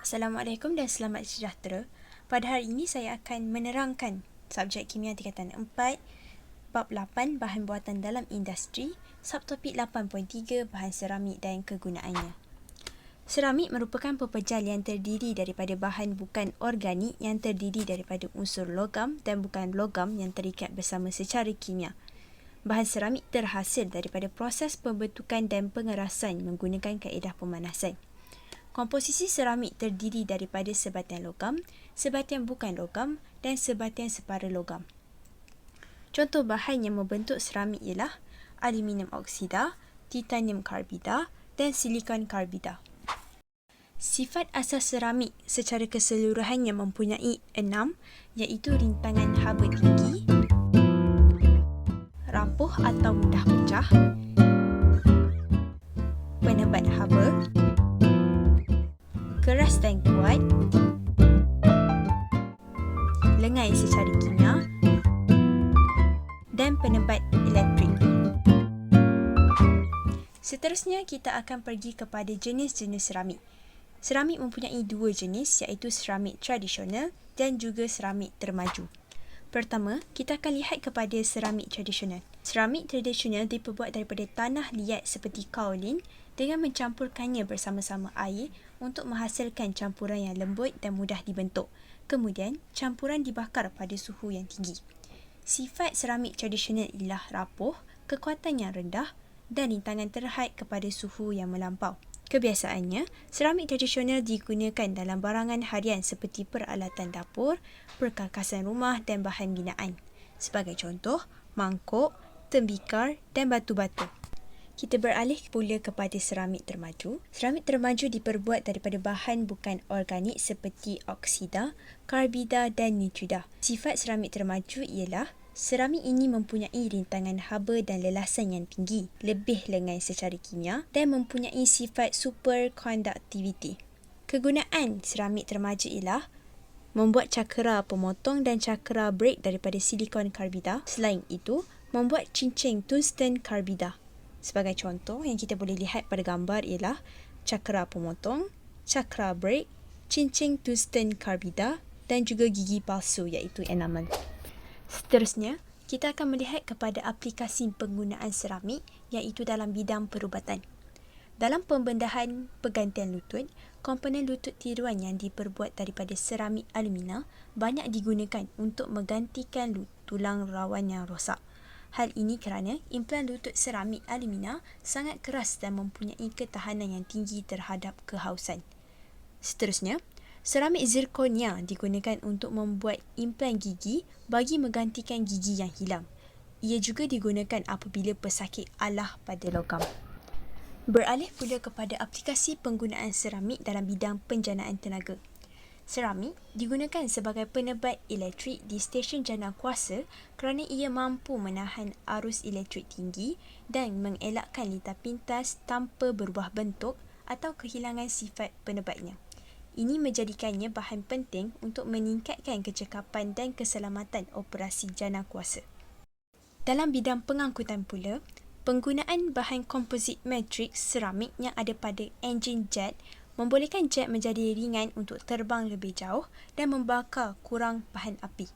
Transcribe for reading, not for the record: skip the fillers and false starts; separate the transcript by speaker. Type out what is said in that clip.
Speaker 1: Assalamualaikum dan selamat sejahtera. Pada hari ini saya akan menerangkan subjek kimia tingkatan 4, bab 8 bahan buatan dalam industri, subtopik 8.3 bahan seramik dan kegunaannya. Seramik merupakan pepejal yang terdiri daripada bahan bukan organik yang terdiri daripada unsur logam dan bukan logam yang terikat bersama secara kimia. Bahan seramik terhasil daripada proses pembentukan dan pengerasan menggunakan kaedah pemanasan. Komposisi seramik terdiri daripada sebatian logam, sebatian bukan logam dan sebatian separa logam. Contoh bahan yang membentuk seramik ialah aluminium oksida, titanium karbida dan silikon karbida. Sifat asas seramik secara keseluruhannya mempunyai 6, iaitu rintangan haba tinggi, rapuh atau mudah pecah, penebat haba, keras dan kuat, lengai secara kimia dan penebat elektrik. Seterusnya kita akan pergi kepada jenis-jenis seramik. Seramik mempunyai dua jenis, iaitu seramik tradisional dan juga seramik termaju. Pertama, kita akan lihat kepada seramik tradisional. Seramik tradisional diperbuat daripada tanah liat seperti kaolin dengan mencampurkannya bersama-sama air untuk menghasilkan campuran yang lembut dan mudah dibentuk. Kemudian, campuran dibakar pada suhu yang tinggi. Sifat seramik tradisional ialah rapuh, kekuatan yang rendah dan rintangan terhad kepada suhu yang melampau. Kebiasaannya, seramik tradisional digunakan dalam barangan harian seperti peralatan dapur, perkakasan rumah dan bahan binaan. Sebagai contoh, mangkuk, tembikar dan batu-batu. Kita beralih pula kepada seramik termaju. Seramik termaju diperbuat daripada bahan bukan organik seperti oksida, karbida dan nitrida. Sifat seramik termaju ialah seramik ini mempunyai rintangan haba dan lelasan yang tinggi, lebih lengai secara kimia dan mempunyai sifat superconductivity. Kegunaan seramik termaju ialah membuat cakera pemotong dan cakera break daripada silikon karbida. Selain itu, membuat cincin tungsten karbida. Sebagai contoh yang kita boleh lihat pada gambar ialah cakera pemotong, cakera break, cincin tungsten karbida dan juga gigi palsu iaitu enamel. Seterusnya, kita akan melihat kepada aplikasi penggunaan seramik iaitu dalam bidang perubatan. Dalam pembedahan pergantian lutut, komponen lutut tiruan yang diperbuat daripada seramik alumina banyak digunakan untuk menggantikan tulang rawan yang rosak. Hal ini kerana implan lutut seramik alumina sangat keras dan mempunyai ketahanan yang tinggi terhadap kehausan. Seterusnya, seramik zirkonia digunakan untuk membuat implan gigi bagi menggantikan gigi yang hilang. Ia juga digunakan apabila pesakit alah pada logam. Beralih pula kepada aplikasi penggunaan seramik dalam bidang penjanaan tenaga. Seramik digunakan sebagai penebat elektrik di stesen jana kuasa kerana ia mampu menahan arus elektrik tinggi dan mengelakkan litar pintas tanpa berubah bentuk atau kehilangan sifat penebatnya. Ini menjadikannya bahan penting untuk meningkatkan kecekapan dan keselamatan operasi jana kuasa. Dalam bidang pengangkutan pula, penggunaan bahan komposit matrix seramik yang ada pada enjin jet membolehkan jet menjadi ringan untuk terbang lebih jauh dan membakar kurang bahan api.